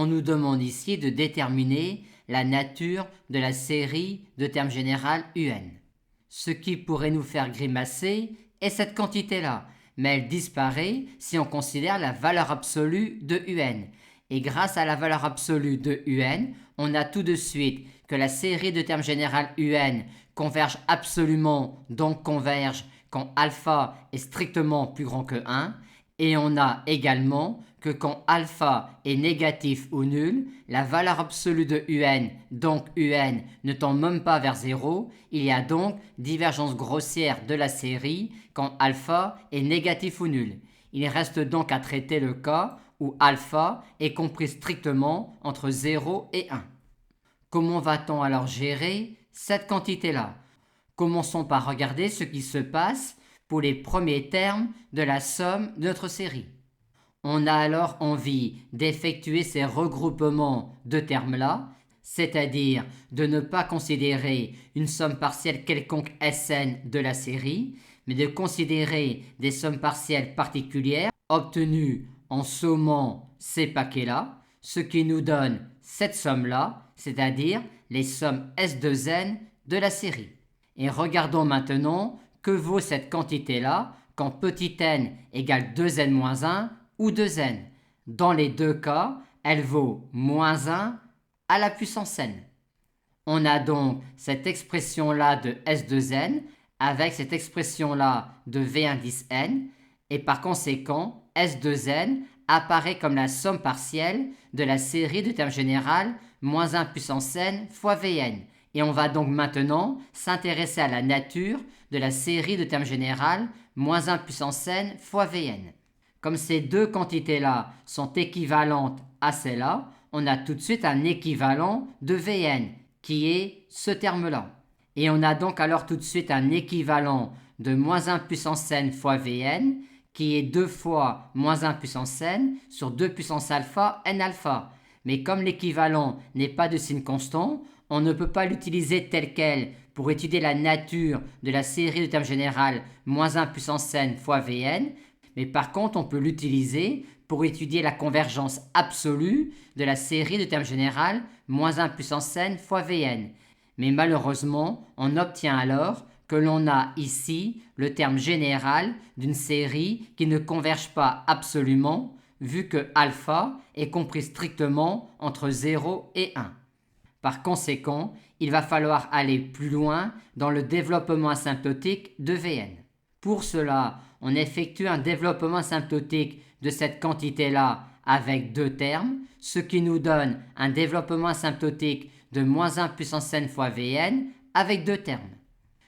nous demande ici de déterminer la nature de la série de termes générales UN. Ce qui pourrait nous faire grimacer est cette quantité-là, mais elle disparaît si on considère la valeur absolue de UN. Et grâce à la valeur absolue de UN, on a tout de suite que la série de termes générales UN converge absolument, donc converge quand alpha est strictement plus grand que 1, et on a également que quand alpha est négatif ou nul, la valeur absolue de UN, donc UN, ne tend même pas vers 0, il y a donc divergence grossière de la série quand alpha est négatif ou nul. Il reste donc à traiter le cas où alpha est compris strictement entre 0 et 1. Comment va-t-on alors gérer cette quantité-là? Commençons par regarder ce qui se passe pour les premiers termes de la somme de notre série. On a alors envie d'effectuer ces regroupements de termes-là, c'est-à-dire de ne pas considérer une somme partielle quelconque Sn de la série, mais de considérer des sommes partielles particulières obtenues en sommant ces paquets-là, ce qui nous donne cette somme-là, c'est-à-dire les sommes S de n de la série. Et regardons maintenant que vaut cette quantité-là quand petit n égale 2n-1 ou 2n. Dans les deux cas, elle vaut moins 1 à la puissance n. On a donc cette expression-là de S de n avec cette expression-là de V indice n, et par conséquent, S de n apparaît comme la somme partielle de la série de termes générales moins 1 puissance n fois Vn. Et on va donc maintenant s'intéresser à la nature de la série de termes générales moins 1 puissance n fois Vn. Comme ces deux quantités-là sont équivalentes à celle-là, on a tout de suite un équivalent de Vn, qui est ce terme-là. Et on a donc alors tout de suite un équivalent de moins 1 puissance n fois Vn, qui est 2 fois moins 1 puissance n sur 2 puissance alpha n alpha. Mais comme l'équivalent n'est pas de signe constant, on ne peut pas l'utiliser tel quel pour étudier la nature de la série de termes générales moins 1 puissance n fois Vn, mais par contre on peut l'utiliser pour étudier la convergence absolue de la série de termes générales moins 1 puissance n fois Vn. Mais malheureusement, on obtient alors que l'on a ici le terme général d'une série qui ne converge pas absolument, vu que alpha est compris strictement entre 0 et 1. Par conséquent, il va falloir aller plus loin dans le développement asymptotique de Vn. Pour cela, on effectue un développement asymptotique de cette quantité-là avec deux termes, ce qui nous donne un développement asymptotique de moins 1 puissance n fois Vn avec deux termes.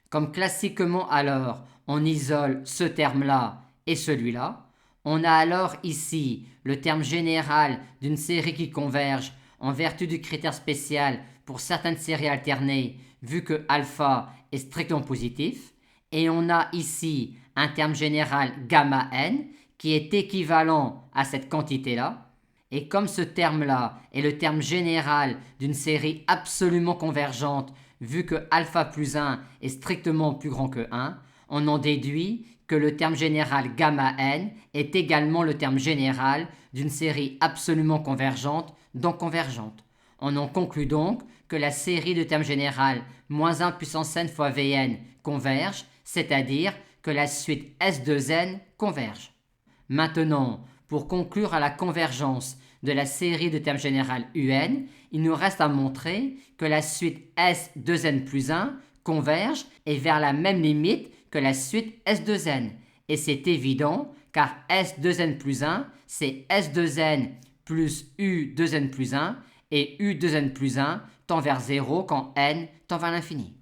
Comme classiquement alors, on isole ce terme-là et celui-là, on a alors ici le terme général d'une série qui converge en vertu du critère spécial pour certaines séries alternées, vu que alpha est strictement positif, et on a ici un terme général gamma n qui est équivalent à cette quantité-là, et comme ce terme-là est le terme général d'une série absolument convergente, vu que alpha plus 1 est strictement plus grand que 1, on en déduit que le terme général gamma n est également le terme général d'une série absolument convergente, donc convergente. On en conclut donc que la série de termes générales moins 1 puissance n fois Vn converge, c'est-à-dire que la suite S de n converge. Maintenant, pour conclure à la convergence de la série de termes générales UN, il nous reste à montrer que la suite S de n plus 1 converge et vers la même limite que la suite S de n. Et c'est évident car S de n plus 1, c'est S de n plus U de n plus 1 et U de n plus 1 tend vers 0 quand n tend vers l'infini.